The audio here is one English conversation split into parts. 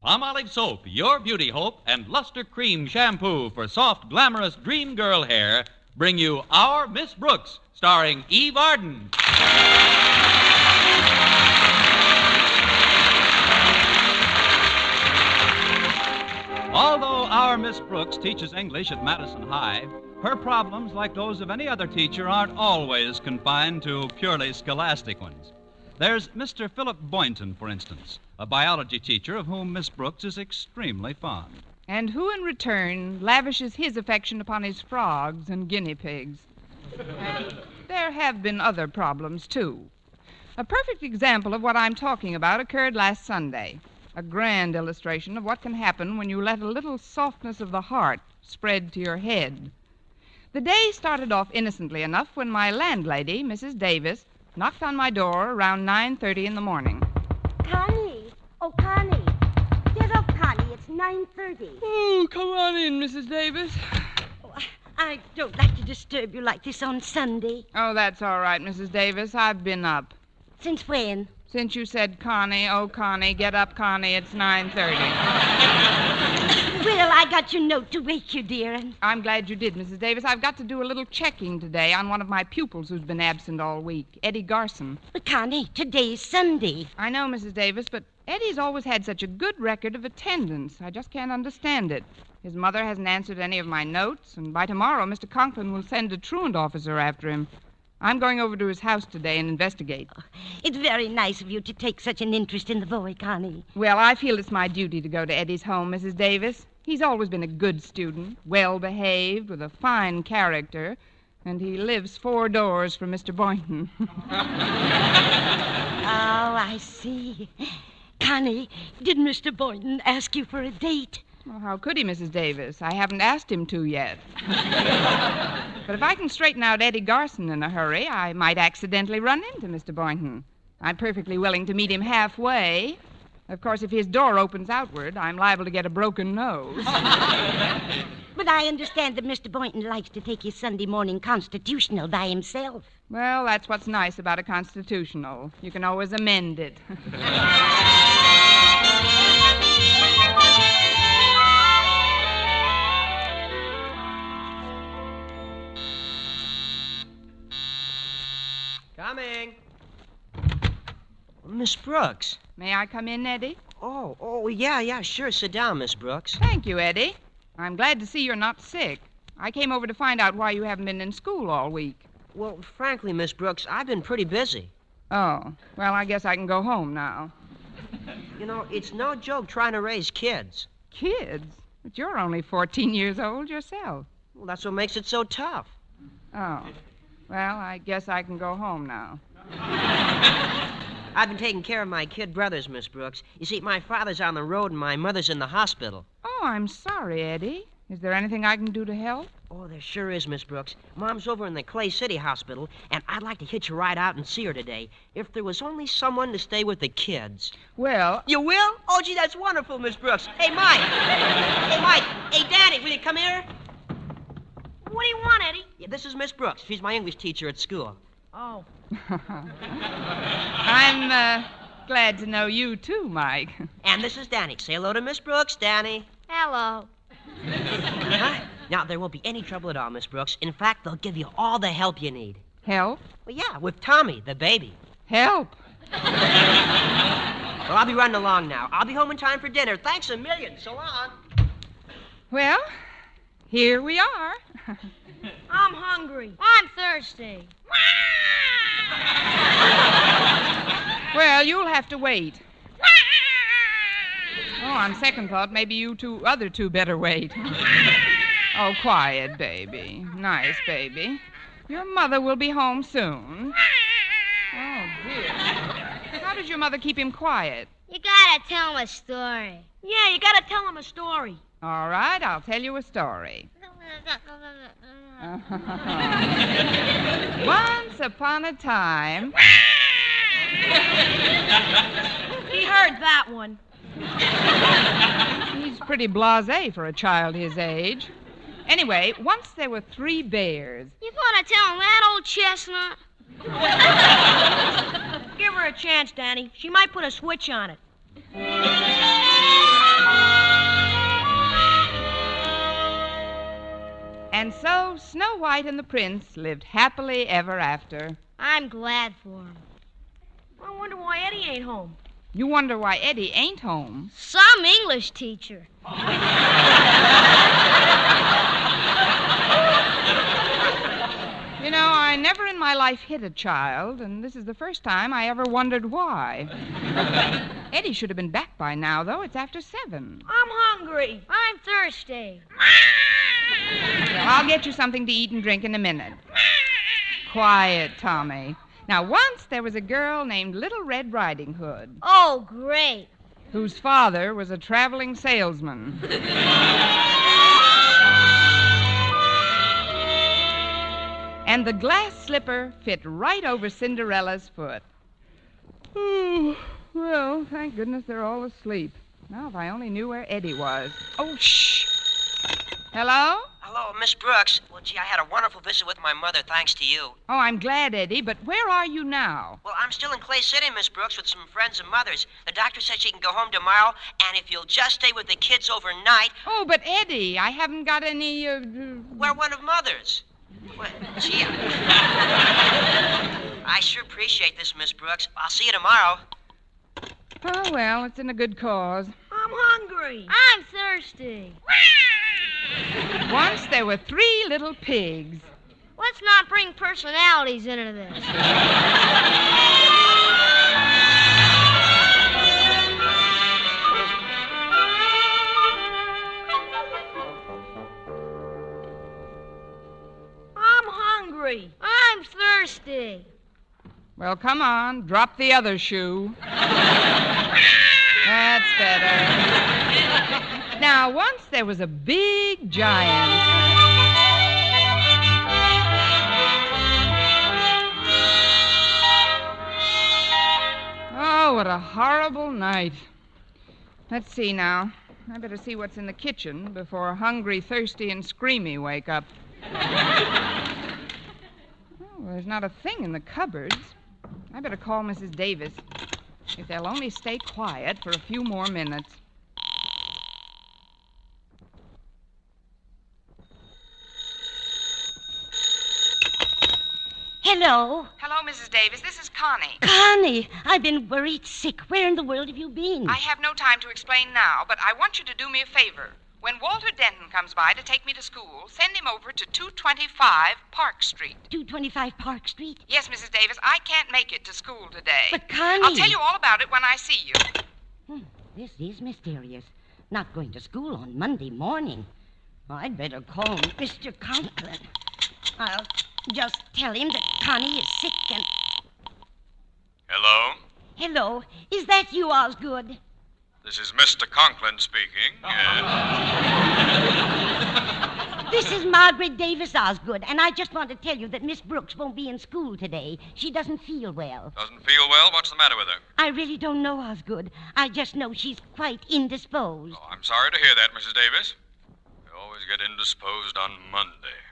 Palmolive Soap, your beauty hope, and Luster Cream Shampoo for soft, glamorous dream girl hair bring you Our Miss Brooks, starring Eve Arden. Although our Miss Brooks teaches English at Madison High, her problems, like those of any other teacher, aren't always confined to purely scholastic ones. There's Mr. Philip Boynton, for instance, a biology teacher of whom Miss Brooks is extremely fond. And who, in return, lavishes his affection upon his frogs and guinea pigs. There have been other problems, too. A perfect example of what I'm talking about occurred last Sunday. A grand illustration of what can happen when you let a little softness of the heart spread to your head. The day started off innocently enough when my landlady, Mrs. Davis, knocked on my door around 9:30 in the morning. Connie! Oh, Connie! Get up, Connie. It's 9:30. Oh, come on in, Mrs. Davis. Oh, I don't like to disturb you like this on Sunday. Oh, that's all right, Mrs. Davis. I've been up. Since when? Since you said, Connie, oh, Connie, get up, Connie, it's 9:30. Well, I got your note to wake you, dear, and... I'm glad you did, Mrs. Davis. I've got to do a little checking today on one of my pupils who's been absent all week, Eddie Garson. But, Connie, today's Sunday. I know, Mrs. Davis, but Eddie's always had such a good record of attendance. I just can't understand it. His mother hasn't answered any of my notes, and by tomorrow, Mr. Conklin will send a truant officer after him. I'm going over to his house today and investigate. Oh, it's very nice of you to take such an interest in the boy, Connie. Well, I feel it's my duty to go to Eddie's home, Mrs. Davis. He's always been a good student, well-behaved, with a fine character, and he lives 4 doors from Mr. Boynton. Oh, I see. Connie, did Mr. Boynton ask you for a date? Well, how could he, Mrs. Davis? I haven't asked him to yet. But if I can straighten out Eddie Garson in a hurry, I might accidentally run into Mr. Boynton. I'm perfectly willing to meet him halfway. Of course, if his door opens outward, I'm liable to get a broken nose. But I understand that Mr. Boynton likes to take his Sunday morning constitutional by himself. Well, that's what's nice about a constitutional. You can always amend it. Coming. Miss Brooks. May I come in, Eddie? Oh, yeah, sure. Sit down, Miss Brooks. Thank you, Eddie. I'm glad to see you're not sick. I came over to find out why you haven't been in school all week. Well, frankly, Miss Brooks, I've been pretty busy. Oh, well, I guess I can go home now. You know, it's no joke trying to raise kids. Kids? But you're only 14 years old yourself. Well, that's what makes it so tough. Oh, well, I guess I can go home now. I've been taking care of my kid brothers, Miss Brooks. You see, my father's on the road and my mother's in the hospital. Oh, I'm sorry, Eddie. Is there anything I can do to help? Oh, there sure is, Miss Brooks. Mom's over in the Clay City Hospital, and I'd like to hitch a ride out and see her today. If there was only someone to stay with the kids. Well... You will? Oh, gee, that's wonderful, Miss Brooks. Hey, Mike. Hey, Danny, will you come here? What do you want, Eddie? Yeah, this is Miss Brooks. She's my English teacher at school. Oh. I'm glad to know you, too, Mike. And this is Danny. Say hello to Miss Brooks, Danny. Hello. Huh? Now, there won't be any trouble at all, Miss Brooks. In fact, they'll give you all the help you need. Help? Well, yeah, with Tommy, the baby. Help? Well, I'll be running along now. I'll be home in time for dinner. Thanks a million. So long. Well, here we are. I'm hungry. I'm thirsty. Well, you'll have to wait. Oh, on second thought, maybe you other two better wait. Oh, quiet, baby. Nice, baby. Your mother will be home soon. Oh, dear. How does your mother keep him quiet? You gotta tell him a story. Yeah, you gotta tell him a story. All right, I'll tell you a story. Once upon a time... He heard that one. He's pretty blasé for a child his age. Anyway, once there were 3 bears. You gonna tell him that, old chestnut? Give her a chance, Danny. She might put a switch on it. And so Snow White and the Prince lived happily ever after. I'm glad for him. I wonder why Eddie ain't home. You wonder why Eddie ain't home. Some English teacher. You know, I never in my life hit a child, and this is the first time I ever wondered why. Eddie should have been back by now, though. It's after 7. I'm hungry. I'm thirsty. Well, I'll get you something to eat and drink in a minute. Quiet, Tommy. Now, once there was a girl named Little Red Riding Hood, Oh, great. whose father was a traveling salesman. And the glass slipper fit right over Cinderella's foot. Oh, well, thank goodness they're all asleep. Now, if I only knew where Eddie was. Oh, shh. Hello? Hello, Miss Brooks. Well, gee, I had a wonderful visit with my mother, thanks to you. Oh, I'm glad, Eddie, but where are you now? Well, I'm still in Clay City, Miss Brooks, with some friends of mother's. The doctor said she can go home tomorrow, and if you'll just stay with the kids overnight... Oh, but Eddie, I haven't got any, We're one of mother's. Well, gee, I sure appreciate this, Miss Brooks. I'll see you tomorrow. Oh, well, it's in a good cause. I'm hungry. I'm thirsty. Once there were 3 little pigs. Let's not bring personalities into this. I'm hungry. I'm thirsty. Well, come on, drop the other shoe. That's better. Now, once there was a big giant. Oh, what a horrible night. Let's see now. I better see what's in the kitchen before Hungry, Thirsty, and Screamy wake up. Oh, there's not a thing in the cupboards. I better call Mrs. Davis. If they'll only stay quiet for a few more minutes. Hello? Hello, Mrs. Davis. This is Connie. Connie, I've been worried sick. Where in the world have you been? I have no time to explain now, but I want you to do me a favor. When Walter Denton comes by to take me to school, send him over to 225 Park Street. 225 Park Street? Yes, Mrs. Davis, I can't make it to school today. But, Connie... I'll tell you all about it when I see you. This is mysterious. Not going to school on Monday morning. I'd better call Mr. Conklin. I'll just tell him that Connie is sick and... Hello? Hello. Is that you, Osgood? This is Mr. Conklin speaking. This is Margaret Davis Osgood, and I just want to tell you that Miss Brooks won't be in school today. She doesn't feel well. Doesn't feel well? What's the matter with her? I really don't know, Osgood. I just know she's quite indisposed. Oh, I'm sorry to hear that, Mrs. Davis. You always get indisposed on Monday.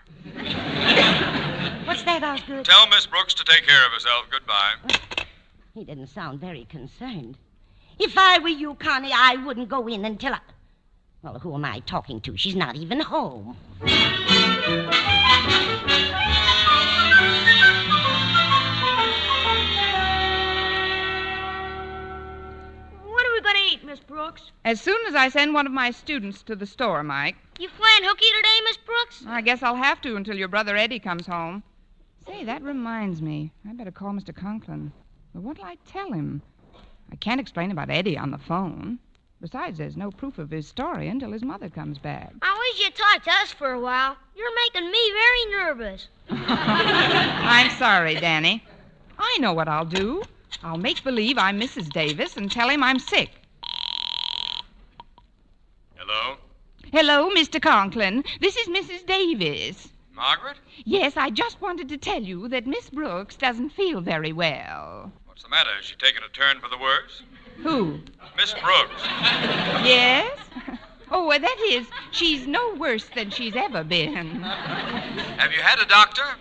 What's that, Osgood? Tell Miss Brooks to take care of herself. Goodbye. He didn't sound very concerned. If I were you, Connie, I wouldn't go in until I... Well, who am I talking to? She's not even home. What are we going to eat, Miss Brooks? As soon as I send one of my students to the store, Mike. You playing hooky today, Miss Brooks? I guess I'll have to until your brother Eddie comes home. Say, that reminds me. I better call Mr. Conklin. But what'll I tell him? I can't explain about Eddie on the phone. Besides, there's no proof of his story until his mother comes back. I wish you'd talk to us for a while. You're making me very nervous. I'm sorry, Danny. I know what I'll do. I'll make believe I'm Mrs. Davis and tell him I'm sick. Hello? Hello, Mr. Conklin. This is Mrs. Davis. Margaret? Yes, I just wanted to tell you that Miss Brooks doesn't feel very well. What's the matter? Is she taking a turn for the worse? Who? Miss Brooks. Yes? Oh, that is, she's no worse than she's ever been. Have you had a doctor?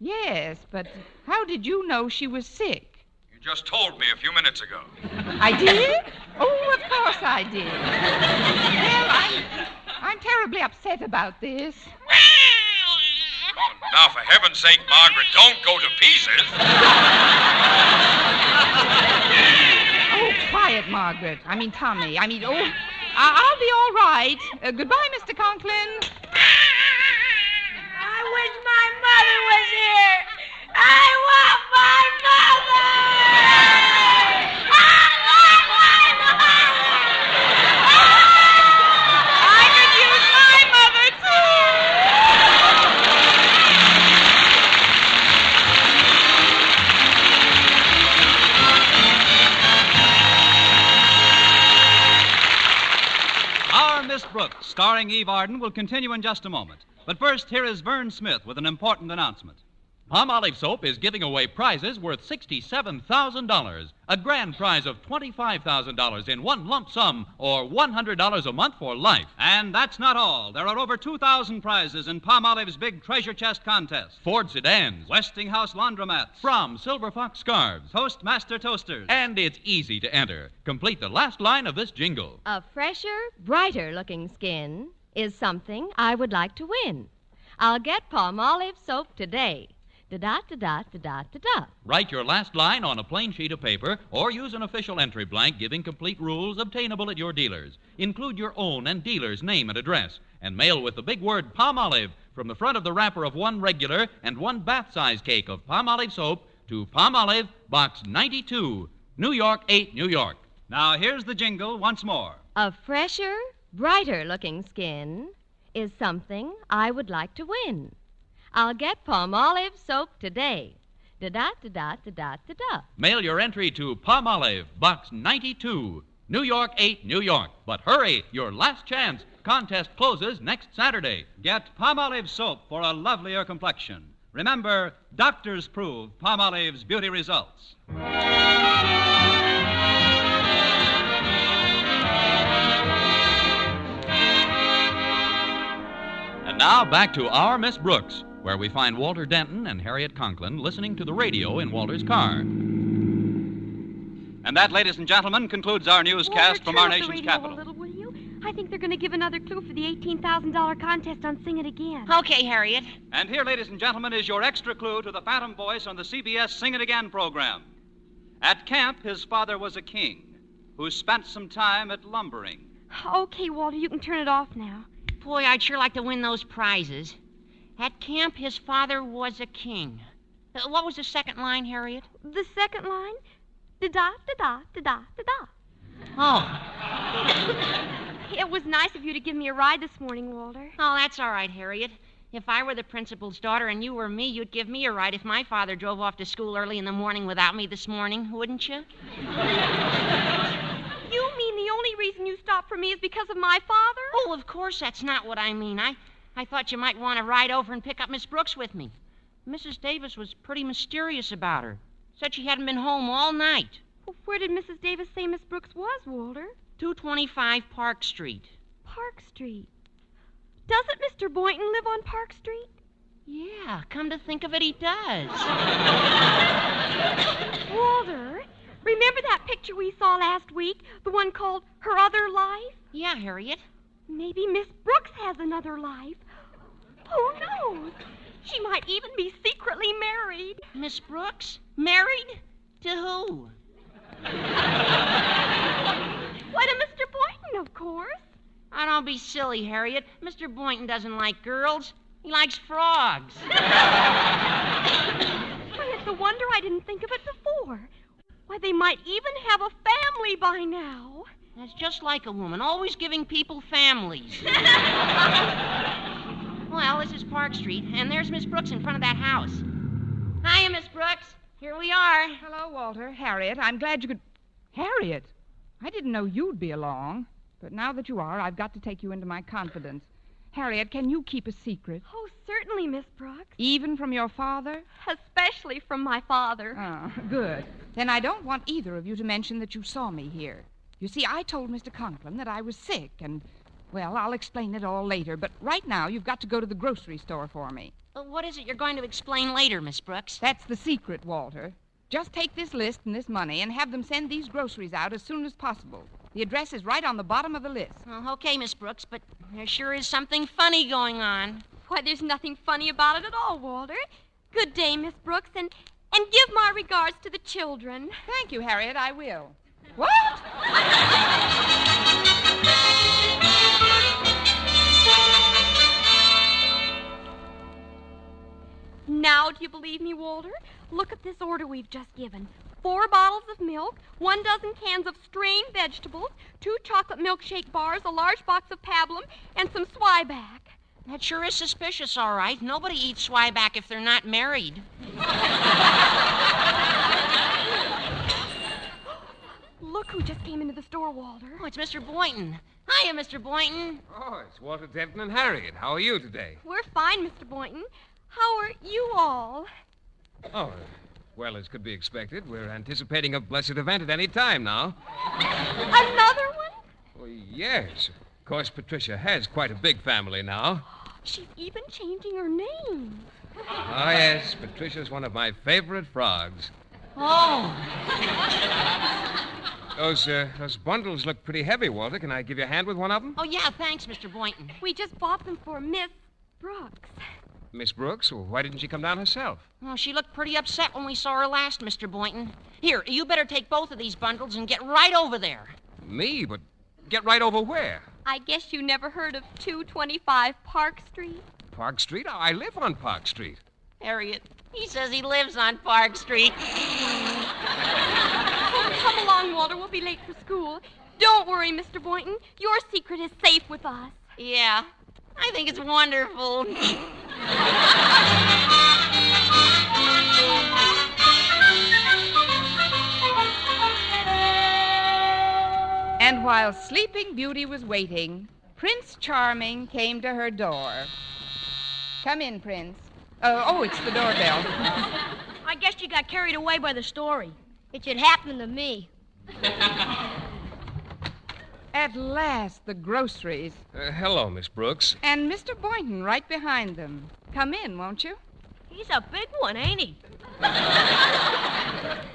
Yes, but how did you know she was sick? You just told me a few minutes ago. I did? Oh, of course I did. Well, I'm terribly upset about this. Now, for heaven's sake, Margaret, don't go to pieces. Oh, quiet, Margaret. Tommy. I'll be all right. Goodbye, Mr. Conklin. I wish my mother was here. I want my mother. I want my mother. I could use my mother, too. Our Miss Brooks, starring Eve Arden, will continue in just a moment. But first, here is Vern Smith with an important announcement. Palmolive Soap is giving away prizes worth $67,000, a grand prize of $25,000 in one lump sum, or $100 a month for life. And that's not all. There are over 2,000 prizes in Palmolive's big treasure chest contest. Ford sedans, Westinghouse laundromats, From Silver Fox scarves, Toastmaster toasters. and it's easy to enter. Complete the last line of this jingle. A fresher, brighter-looking skin is something I would like to win. I'll get Palmolive Soap today. Da-da-da-da-da-da-da-da. Write your last line on a plain sheet of paper or use an official entry blank giving complete rules obtainable at your dealers. Include your own and dealer's name and address and mail with the big word Palmolive from the front of the wrapper of one regular and one bath-size cake of Palmolive Soap to Palmolive, Box 92, New York 8, New York. Now, here's the jingle once more. A fresher, brighter-looking skin is something I would like to win. I'll get Palmolive Soap today. Da-da-da-da-da-da-da. Mail your entry to Palmolive, Box 92, New York 8, New York. But hurry, your last chance. Contest closes next Saturday. Get Palmolive Soap for a lovelier complexion. Remember, doctors prove Palmolive's beauty results. And now back to Our Miss Brooks, where we find Walter Denton and Harriet Conklin listening to the radio in Walter's car. And that, ladies and gentlemen, concludes our newscast from our nation's capital. A little, will you? I think they're going to give another clue for the $18,000 contest on Sing It Again. Okay, Harriet. And here, ladies and gentlemen, is your extra clue to the Phantom Voice on the CBS Sing It Again program. At camp, his father was a king who spent some time at lumbering. Okay, Walter, you can turn it off now. Boy, I'd sure like to win those prizes. At camp, his father was a king. What was the second line, Harriet? The second line? Da-da-da-da-da-da-da-da. Oh. It was nice of you to give me a ride this morning, Walter. Oh, that's all right, Harriet. If I were the principal's daughter and you were me, you'd give me a ride if my father drove off to school early in the morning without me this morning, wouldn't you? You mean the only reason you stopped for me is because of my father? Oh, of course that's not what I mean. I thought you might want to ride over and pick up Miss Brooks with me. Mrs. Davis was pretty mysterious about her. Said she hadn't been home all night. Well, where did Mrs. Davis say Miss Brooks was, Walter? 225 Park Street. Park Street. Doesn't Mr. Boynton live on Park Street? Yeah, come to think of it, he does. Walter, remember that picture we saw last week? The one called Her Other Life? Yeah, Harriet. Maybe Miss Brooks has another life. Who knows? She might even be secretly married. Miss Brooks? Married? To who? Why, to Mr. Boynton, of course. Oh, don't be silly, Harriet. Mr. Boynton doesn't like girls. He likes frogs. Why, it's a wonder I didn't think of it before. Why, they might even have a family by now. That's just like a woman, always giving people families. Well, this is Park Street, and there's Miss Brooks in front of that house. Hiya, Miss Brooks. Here we are. Hello, Walter. Harriet, I'm glad you could... Harriet, I didn't know you'd be along. But now that you are, I've got to take you into my confidence. Harriet, can you keep a secret? Oh, certainly, Miss Brooks. Even from your father? Especially from my father. Oh, good. Then I don't want either of you to mention that you saw me here. You see, I told Mr. Conklin that I was sick, and, well, I'll explain it all later. But right now, you've got to go to the grocery store for me. What is it you're going to explain later, Miss Brooks? That's the secret, Walter. Just take this list and this money and have them send these groceries out as soon as possible. The address is right on the bottom of the list. Well, okay, Miss Brooks, but there sure is something funny going on. Why, there's nothing funny about it at all, Walter. Good day, Miss Brooks, and give my regards to the children. Thank you, Harriet. I will. What? Now, do you believe me, Walter? Look at this order we've just given. 4 bottles of milk, 1 dozen cans of strained vegetables, 2 chocolate milkshake bars, a large box of pablum, and some Swyback. That sure is suspicious, all right. Nobody eats Swyback if they're not married. Look who just came into the store, Walter. Oh, it's Mr. Boynton. Hiya, Mr. Boynton. Oh, it's Walter Denton and Harriet. How are you today? We're fine, Mr. Boynton. How are you all? Oh, well, as could be expected, we're anticipating a blessed event at any time now. Another one? Well, yes. Of course, Patricia has quite a big family now. She's even changing her name. Oh, yes, Patricia's one of my favorite frogs. Oh. Those bundles look pretty heavy, Walter. Can I give you a hand with one of them? Oh, yeah, thanks, Mr. Boynton. We just bought them for Miss Brooks. Miss Brooks? Well, why didn't she come down herself? Oh, she looked pretty upset when we saw her last, Mr. Boynton. Here, you better take both of these bundles and get right over there. Me? But get right over where? I guess you never heard of 225 Park Street? Park Street? I live on Park Street. Harriet, he says he lives on Park Street. Oh, come along, Walter. We'll be late for school. Don't worry, Mr. Boynton. Your secret is safe with us. Yeah, I think it's wonderful. And while Sleeping Beauty was waiting, Prince Charming came to her door. Come in, Prince. Oh, it's the doorbell. I guess you got carried away by the story. It should happen to me. At last, the groceries. Hello, Miss Brooks. And Mr. Boynton right behind them. Come in, won't you? He's a big one, ain't he?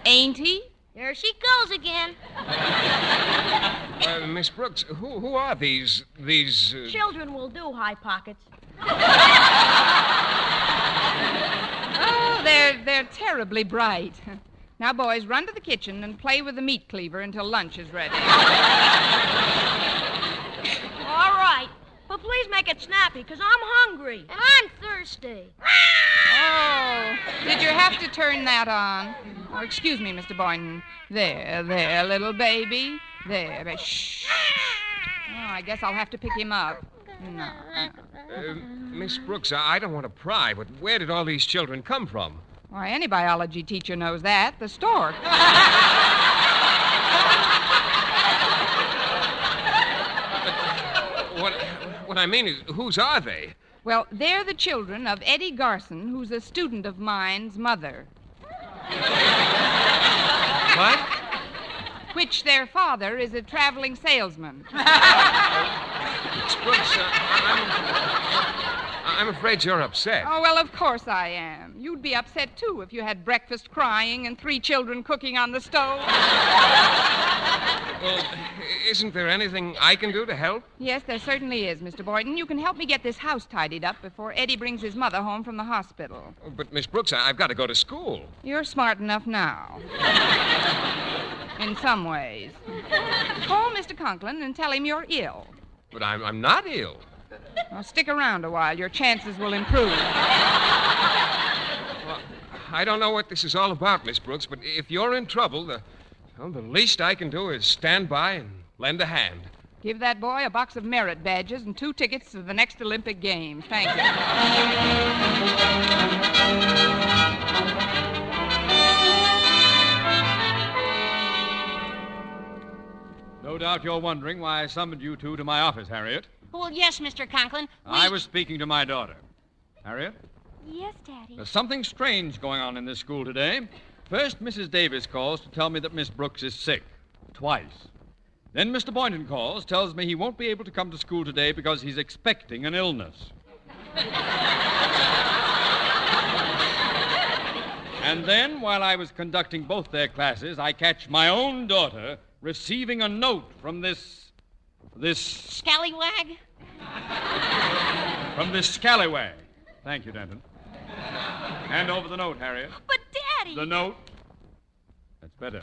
Ain't he? There she goes again. Miss Brooks, who are these... Children will do, High Pockets. Oh, they're terribly bright. Now, boys, run to the kitchen and play with the meat cleaver until lunch is ready. All right. But please make it snappy, because I'm hungry. And I'm thirsty. Oh, did you have to turn that on? Oh, excuse me, Mr. Boynton. There, little baby. There. Shh. Oh, I guess I'll have to pick him up. No. Miss Brooks, I don't want to pry, but where did all these children come from? Why, any biology teacher knows that. The stork. What I mean is, whose are they? Well, they're the children of Eddie Garson, who's a student of mine's mother. What? Which their father is a traveling salesman. Miss Brooks, I'm afraid you're upset. Oh, well, of course I am. You'd be upset, too, if you had breakfast crying and 3 children cooking on the stove. Well, isn't there anything I can do to help? Yes, there certainly is, Mr. Boynton. You can help me get this house tidied up before Eddie brings his mother home from the hospital. But, Miss Brooks, I've got to go to school. You're smart enough now. In some ways. Call Mr. Conklin and tell him you're ill. But I'm not ill. Well, stick around a while. Your chances will improve. Well, I don't know what this is all about, Miss Brooks, but if you're in trouble, the least I can do is stand by and lend a hand. Give that boy a box of merit badges and 2 tickets to the next Olympic Games. Thank you. No doubt you're wondering why I summoned you two to my office, Harriet. Well, yes, Mr. Conklin. I was speaking to my daughter. Harriet? Yes, Daddy. There's something strange going on in this school today. First, Mrs. Davis calls to tell me that Miss Brooks is sick. Twice. Then Mr. Boynton calls, tells me he won't be able to come to school today because he's expecting an illness. And then, while I was conducting both their classes, I catch my own daughter receiving a note from this Scallywag? From this scallywag. Thank you, Denton. Hand over the note, Harriet. But, Daddy... The note. That's better.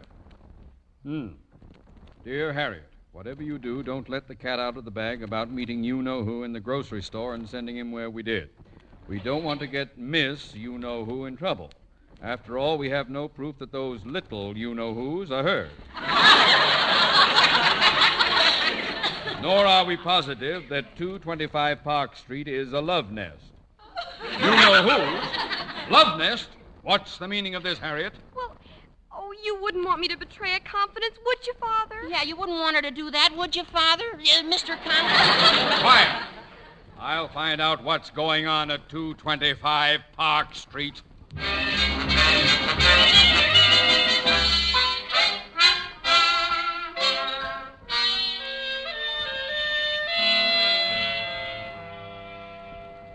Dear Harriet, whatever you do, don't let the cat out of the bag about meeting you-know-who in the grocery store and sending him where we did. We don't want to get Miss You-know-who in trouble. After all, we have no proof that those little you-know-whos are hers. Nor are we positive that 225 Park Street is a love nest. You-know-whos? Love nest? What's the meaning of this, Harriet? Well, you wouldn't want me to betray a confidence, would you, Father? Yeah, you wouldn't want her to do that, would you, Father? Mr. Conklin? Quiet! I'll find out what's going on at 225 Park Street.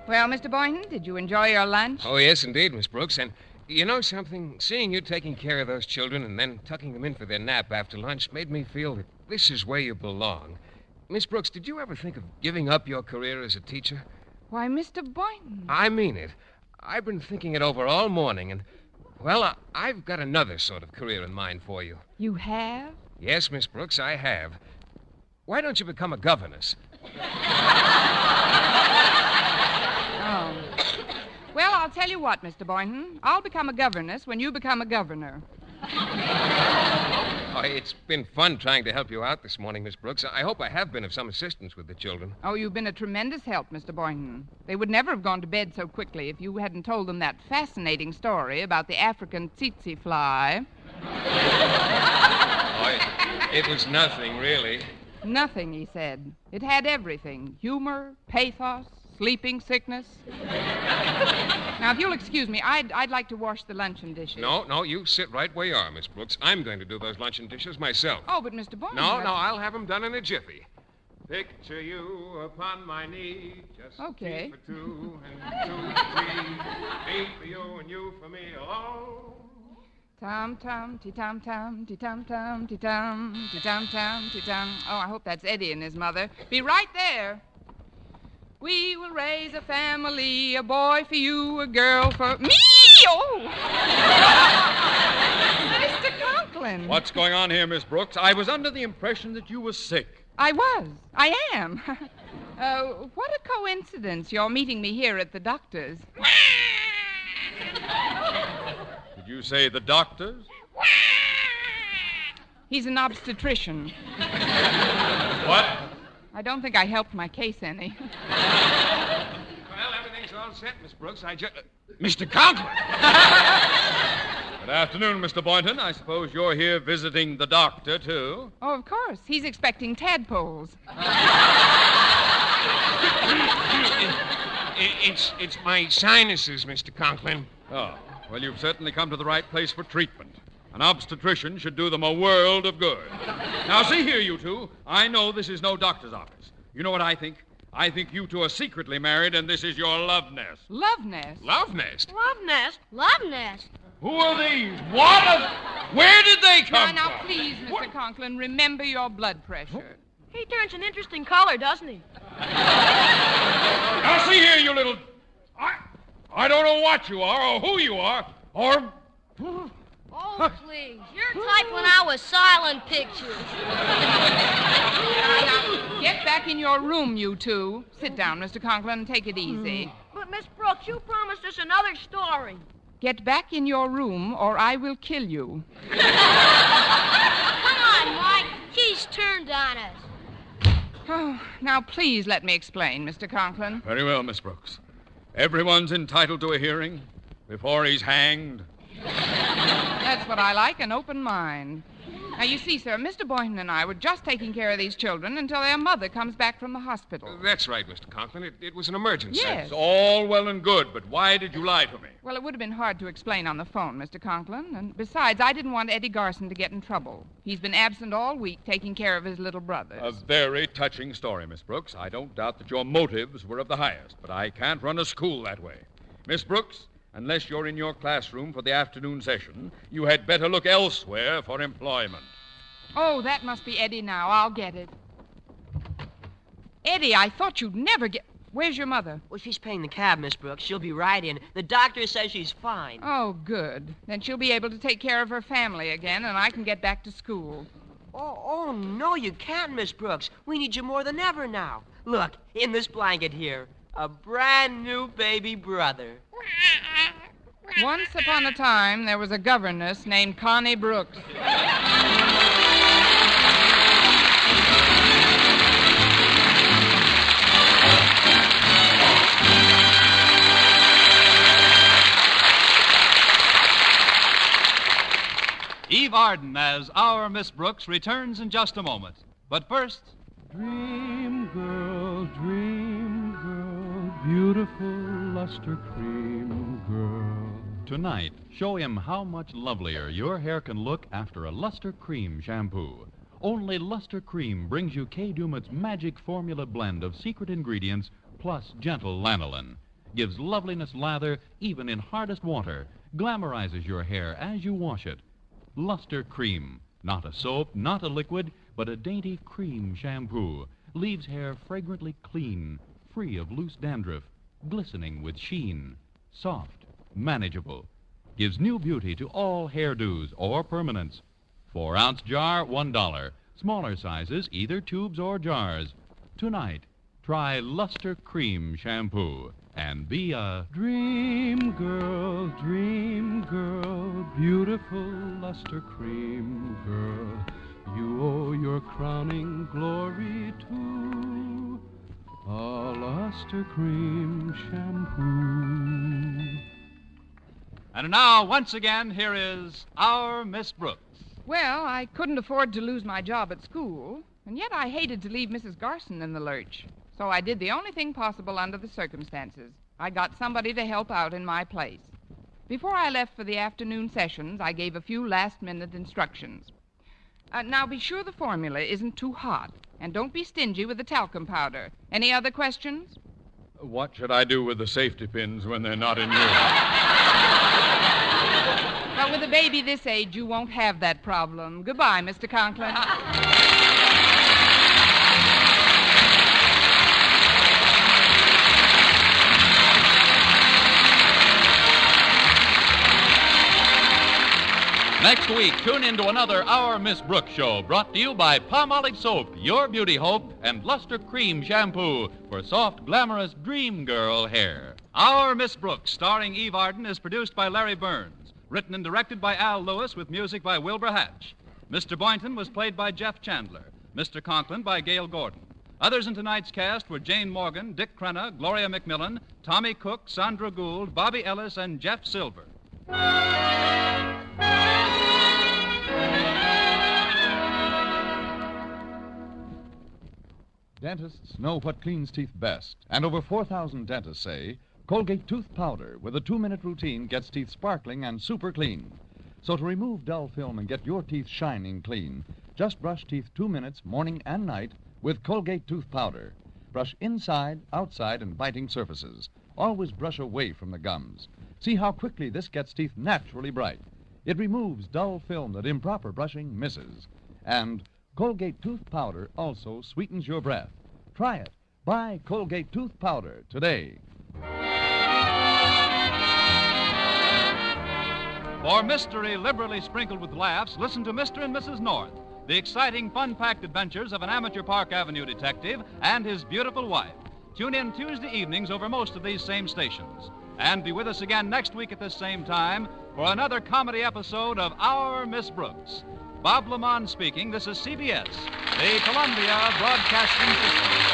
Well, Mr. Boynton, did you enjoy your lunch? Oh, yes, indeed, Miss Brooks. And you know something? Seeing you taking care of those children and then tucking them in for their nap after lunch made me feel that this is where you belong. Miss Brooks, did you ever think of giving up your career as a teacher? Why, Mr. Boynton. I mean it. I've been thinking it over all morning, and, well, I've got another sort of career in mind for you. You have? Yes, Miss Brooks, I have. Why don't you become a governess? Oh. Well, I'll tell you what, Mr. Boynton. I'll become a governess when you become a governor. Oh, it's been fun trying to help you out this morning, Miss Brooks. I hope I have been of some assistance with the children. Oh, you've been a tremendous help, Mr. Boynton. They would never have gone to bed so quickly if you hadn't told them that fascinating story about the African tsetse fly. Oh, it was nothing, really. Nothing, he said. It had everything. Humor, pathos, sleeping sickness. Now, if you'll excuse me, I'd like to wash the luncheon dishes. No, you sit right where you are, Miss Brooks. I'm going to do those luncheon dishes myself. Oh, but Mr. Boynton... No, I'll have them done in a jiffy. Picture you upon my knee, just okay. Tea for two and two for three, me for you and you for me alone. Tom, ti-tom, ti-tom, ti-tom, ti-tom, ti-tom. Oh, I hope that's Eddie and his mother. Be right there. We will raise a family, a boy for you, a girl for me. Oh! Mr. Conklin. What's going on here, Miss Brooks? I was under the impression that you were sick. I was. I am. What a coincidence you're meeting me here at the doctor's. Did you say the doctor's? He's an obstetrician. What? I don't think I helped my case any. Well, everything's all set, Miss Brooks. Mr. Conklin! Good afternoon, Mr. Boynton. I suppose you're here visiting the doctor, too? Oh, of course. He's expecting tadpoles. It's my sinuses, Mr. Conklin. Oh, well, you've certainly come to the right place for treatment. An obstetrician should do them a world of good. Now, see here, you two. I know this is no doctor's office. You know what I think? I think you two are secretly married, and this is your love nest. Love nest? Love nest? Love nest? Love nest? Who are these? Where did they come now, from? please, Mr. Conklin, remember your blood pressure. He turns an interesting color, doesn't he? Now, see here, you little... I don't know what you are, or who you are, or... Oh, please. Your type when I was silent pictures. Now, get back in your room, you two. Sit down, Mr. Conklin, and take it easy. But, Miss Brooks, you promised us another story. Get back in your room, or I will kill you. Come on, Mike. She's turned on us. Oh, now, please let me explain, Mr. Conklin. Very well, Miss Brooks. Everyone's entitled to a hearing before he's hanged. That's what I like, an open mind. Now, you see, sir, Mr. Boynton and I were just taking care of these children until their mother comes back from the hospital. That's right, Mr. Conklin. It was an emergency. Yes. It's all well and good, but why did you lie to me? Well, it would have been hard to explain on the phone, Mr. Conklin. And besides, I didn't want Eddie Garson to get in trouble. He's been absent all week taking care of his little brothers. A very touching story, Miss Brooks. I don't doubt that your motives were of the highest, but I can't run a school that way. Miss Brooks, unless you're in your classroom for the afternoon session, you had better look elsewhere for employment. Oh, that must be Eddie now. I'll get it. Eddie, I thought you'd never get... Where's your mother? Well, she's paying the cab, Miss Brooks. She'll be right in. The doctor says she's fine. Oh, good. Then she'll be able to take care of her family again, and I can get back to school. Oh, no, you can't, Miss Brooks. We need you more than ever now. Look, in this blanket here, a brand new baby brother. Once upon a time, there was a governess named Connie Brooks. Eve Arden as our Miss Brooks returns in just a moment. But first... Dream girl, beautiful luster cream girl. Tonight, show him how much lovelier your hair can look after a Luster Cream shampoo. Only Luster Cream brings you Kay Daumit's magic formula blend of secret ingredients plus gentle lanolin. Gives loveliness lather even in hardest water. Glamorizes your hair as you wash it. Luster Cream. Not a soap, not a liquid, but a dainty cream shampoo. Leaves hair fragrantly clean, free of loose dandruff, glistening with sheen. Soft, manageable. Gives new beauty to all hairdos or permanents. 4-ounce jar, $1. Smaller sizes, either tubes or jars. Tonight, try Luster Cream shampoo and be a dream girl, beautiful luster cream girl. You owe your crowning glory to a luster cream shampoo. And now, once again, here is our Miss Brooks. Well, I couldn't afford to lose my job at school, and yet I hated to leave Mrs. Garson in the lurch. So I did the only thing possible under the circumstances. I got somebody to help out in my place. Before I left for the afternoon sessions, I gave a few last-minute instructions. Now, be sure the formula isn't too hot, and don't be stingy with the talcum powder. Any other questions? What should I do with the safety pins when they're not in use? Well, with a baby this age, you won't have that problem. Goodbye, Mr. Conklin. Next week, tune into another Our Miss Brooks show brought to you by Palmolive Soap, your beauty hope, and Luster Cream Shampoo for soft, glamorous dream girl hair. Our Miss Brooks, starring Eve Arden, is produced by Larry Burns. Written and directed by Al Lewis with music by Wilbur Hatch. Mr. Boynton was played by Jeff Chandler. Mr. Conklin by Gail Gordon. Others in tonight's cast were Jane Morgan, Dick Crenna, Gloria McMillan, Tommy Cook, Sandra Gould, Bobby Ellis, and Jeff Silver. Dentists know what cleans teeth best, and over 4,000 dentists say Colgate tooth powder with a 2-minute routine gets teeth sparkling and super clean. So to remove dull film and get your teeth shining clean, just brush teeth 2 minutes morning and night with Colgate tooth powder. Brush inside, outside, and biting surfaces. Always brush away from the gums. See how quickly this gets teeth naturally bright. It removes dull film that improper brushing misses. And Colgate tooth powder also sweetens your breath. Try it. Buy Colgate tooth powder today. For mystery liberally sprinkled with laughs, listen to Mr. and Mrs. North, the exciting, fun-packed adventures of an amateur Park Avenue detective and his beautiful wife. Tune in Tuesday evenings over most of these same stations. And be with us again next week at this same time for another comedy episode of Our Miss Brooks. Bob Lamont speaking. This is CBS, the Columbia Broadcasting System.